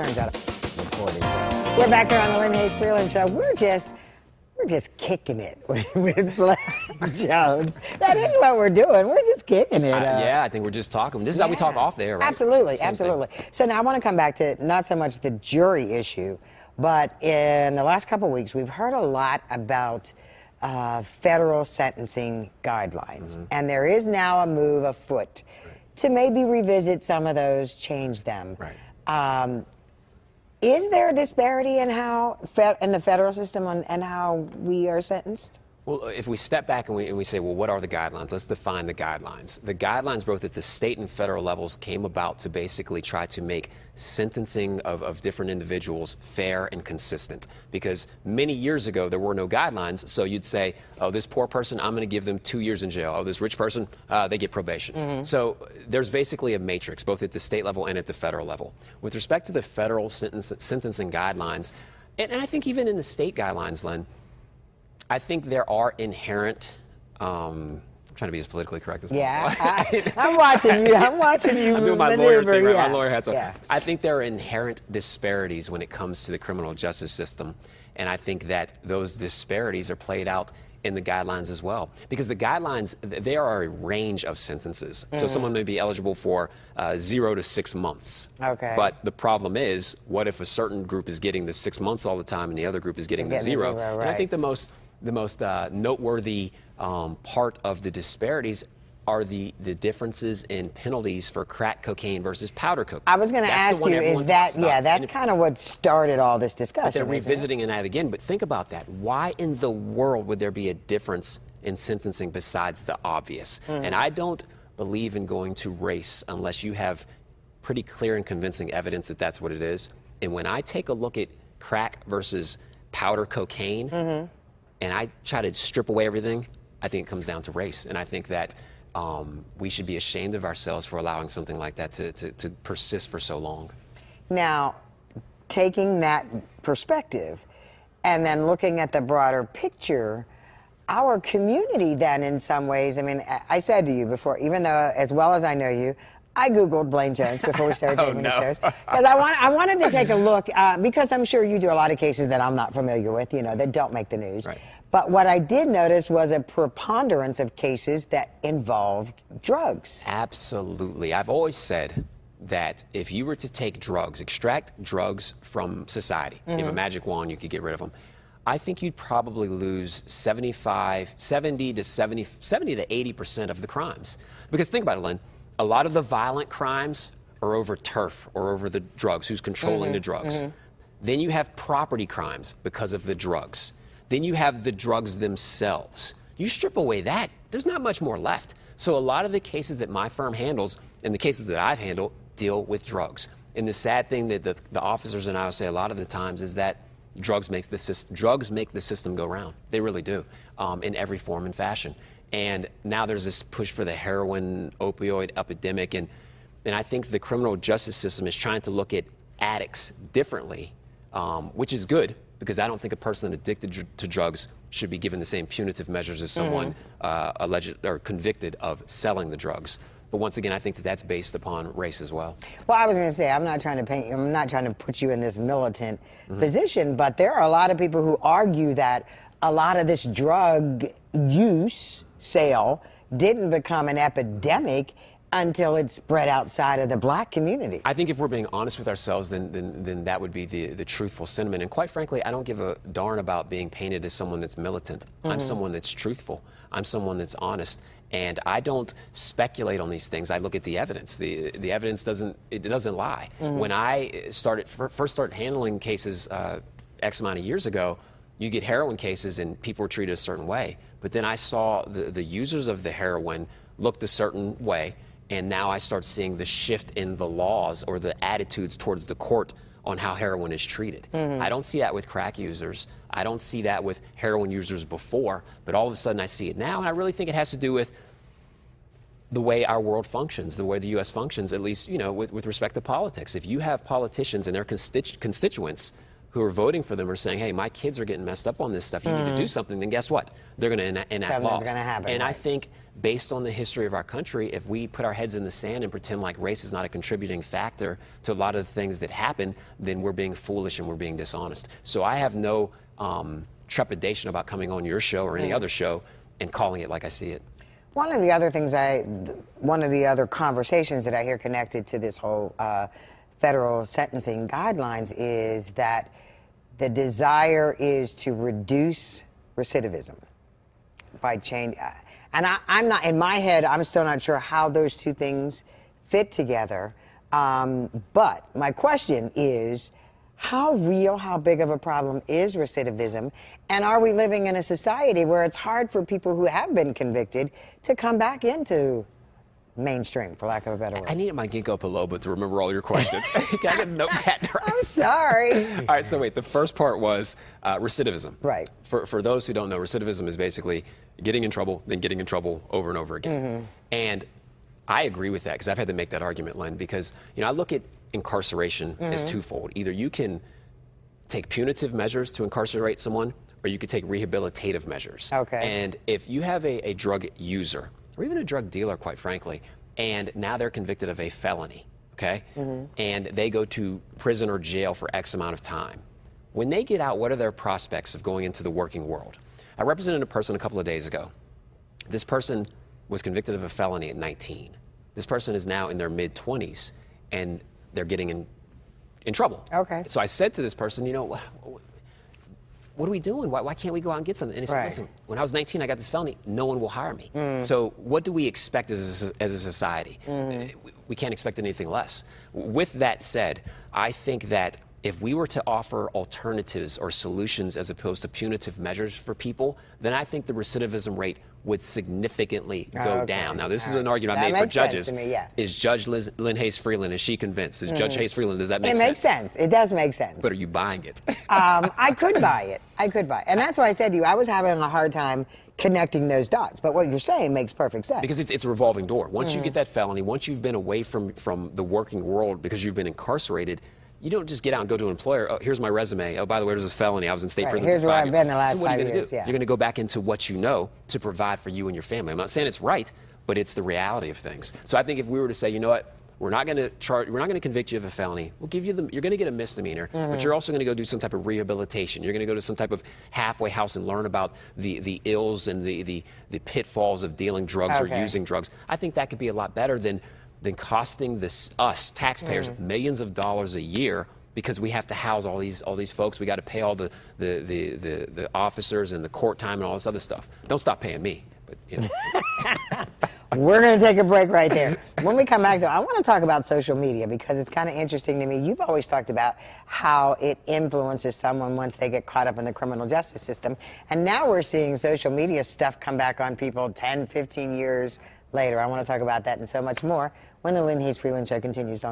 turns out recorded. We're back here on the Lynn Hayes Freeland Show. We're just kicking it with Blaine Jones. That is what we're doing. We're just kicking it. Yeah, I think we're just talking. This is how we talk off the air, right? Absolutely, Same absolutely. thing. So now I want to come back to not so much the jury issue, but in the last couple of weeks, we've heard a lot about federal sentencing guidelines. Mm-hmm. And there is now a move afoot to maybe revisit some of those, change them. Right. Is there a disparity in how in the federal system and how we are sentenced? Well, if we step back and we say, well, what are the guidelines? Let's define the guidelines. The guidelines, both at the state and federal levels, came about to basically try to make sentencing of different individuals fair and consistent. Because many years ago, there were no guidelines. So you'd say, oh, this poor person, I'm going to give them 2 years in jail. Oh, this rich person, they get probation. Mm-hmm. So there's basically a matrix, both at the state level and at the federal level. With respect to the federal sentencing guidelines, and I think even in the state guidelines, Len, I think there are inherent, I'm trying to be as politically correct as possible. Yeah, I'm watching you. I'm watching you. I'm doing my lawyer thing, right? Yeah. My lawyer hat on. Yeah. I think there are inherent disparities when it comes to the criminal justice system. And I think that those disparities are played out in the guidelines as well. Because the guidelines, they are a range of sentences. So someone may be eligible for 0 to 6 months. Okay. But the problem is, what if a certain group is getting the 6 months all the time and the other group is getting the 0? Right. And I think the most noteworthy part of the disparities are the differences in penalties for crack cocaine versus powder cocaine. I was going to ask you, is that, that's kind of what started all this discussion. But they're revisiting it again, but think about that. Why in the world would there be a difference in sentencing besides the obvious? And I don't believe in going to race unless you have pretty clear and convincing evidence that that's what it is. And when I take a look at crack versus powder cocaine, and I try to strip away everything, I think it comes down to race. And I think that we should be ashamed of ourselves for allowing something like that to persist for so long. Now, taking that perspective and then looking at the broader picture, our community then in some ways, I mean, I said to you before, even though as well as I know you, I Googled Blaine Jones before we started taping the shows, because I wanted to take a look, because I'm sure you do a lot of cases that I'm not familiar with, you know, that don't make the news. Right. But what I did notice was a preponderance of cases that involved drugs. Absolutely. I've always said that if you were to take drugs, extract drugs from society, you have a magic wand, you could get rid of them. I think you'd probably lose 70 to 80% of the crimes. Because think about it, Lynn. A lot of the violent crimes are over turf or over the drugs, who's controlling the drugs. Then you have property crimes because of the drugs. Then you have the drugs themselves. You strip away that, there's not much more left. So a lot of the cases that my firm handles and the cases that I've handled deal with drugs. And the sad thing that the officers and I will say a lot of the times is that drugs make the system go round. They really do, in every form and fashion. And now there's this push for the heroin opioid epidemic. And I think the criminal justice system is trying to look at addicts differently, which is good, because I don't think a person addicted to drugs should be given the same punitive measures as someone alleged or convicted of selling the drugs. But once again, I think that that's based upon race as well. Well, I was going to say, I'm not trying to put you in this militant position, but there are a lot of people who argue that a lot of this drug use sale didn't become an epidemic until it spread outside of the black community. I think if we're being honest with ourselves, then that would be the truthful sentiment. And quite frankly, I don't give a darn about being painted as someone that's militant. I'm someone that's truthful. I'm someone that's honest. And I don't speculate on these things. I look at the evidence. The evidence doesn't lie. When I first started handling cases X amount of years ago, you get heroin cases and people were treated a certain way. But then I saw the users of the heroin looked a certain way, and now I start seeing the shift in the laws or the attitudes towards the court on how heroin is treated. I don't see that with crack users. I don't see that with heroin users before, but all of a sudden I see it now, and I really think it has to do with the way our world functions, the way the U.S. functions, at least, you know, with respect to politics. If you have politicians and their constituents who are voting for them are saying, hey, my kids are getting messed up on this stuff, you need to do something, then guess what? They're going to enact laws. Something's going to happen. And right. I think based on the history of our country, if we put our heads in the sand and pretend like race is not a contributing factor to a lot of the things that happen, then we're being foolish and we're being dishonest. So I have no trepidation about coming on your show or any other show and calling it like I see it. One of the other things one of the other conversations that I hear connected to this whole federal sentencing guidelines is that the desire is to reduce recidivism by change. And I'm not, in my head, I'm still not sure how those two things fit together. But my question is, how real, how big of a problem is recidivism? And are we living in a society where it's hard for people who have been convicted to come back into mainstream, for lack of a better word? I needed my ginkgo biloba to remember all your questions. I got a notepad. I'm sorry. All right, so wait, the first part was recidivism. Right. For those who don't know, recidivism is basically getting in trouble, then getting in trouble over and over again. And I agree with that because I've had to make that argument, Len, because I look at incarceration as twofold. Either you can take punitive measures to incarcerate someone, or you could take rehabilitative measures. Okay. And if you have a drug user, or even a drug dealer, quite frankly, and now they're convicted of a felony, okay? And they go to prison or jail for X amount of time. When they get out, what are their prospects of going into the working world? I represented a person a couple of days ago. This person was convicted of a felony at 19. This person is now in their mid-20s, and they're getting in trouble. Okay. So I said to this person, what are we doing? Why can't we go out and get something? And he said, listen, when I was 19, I got this felony. No one will hire me. So what do we expect as a society? We can't expect anything less. With that said, I think that if we were to offer alternatives or solutions as opposed to punitive measures for people, then I think the recidivism rate would significantly go down. Now, this is an argument I made for judges. To me, yeah. Is Judge Lynn Hayes Freeland, is she convinced? Is Judge Hayes Freeland, does that make sense? It makes sense. It does make sense. But are you buying it? I could buy it. I could buy it. And that's why I said to you, I was having a hard time connecting those dots. But what you're saying makes perfect sense. Because it's a revolving door. Once you get that felony, once you've been away from the working world because you've been incarcerated, you don't just get out and go to an employer, oh, here's my resume. Oh, by the way, there's a felony. I was in state prison Here's for 5 where years. I've been the last so what 5 are you gonna years, do? yeah. You're going to go back into what you know to provide for you and your family. I'm not saying it's right, but it's the reality of things. So I think if we were to say, you know what, we're not going to convict you of a felony. We'll give you you're going to get a misdemeanor, but you're also going to go do some type of rehabilitation. You're going to go to some type of halfway house and learn about the ills and the pitfalls of dealing drugs or using drugs. I think that could be a lot better than costing us taxpayers millions of dollars a year, because we have to house all these folks. We got to pay all the officers and the court time and all this other stuff. Don't stop paying me. But We're going to take a break right there. When we come back, though, I want to talk about social media because it's kind of interesting to me. You've always talked about how it influences someone once they get caught up in the criminal justice system. And now we're seeing social media stuff come back on people 10, 15 years later. I want to talk about that and so much more when the Lynn Hayes Freeland Show continues on.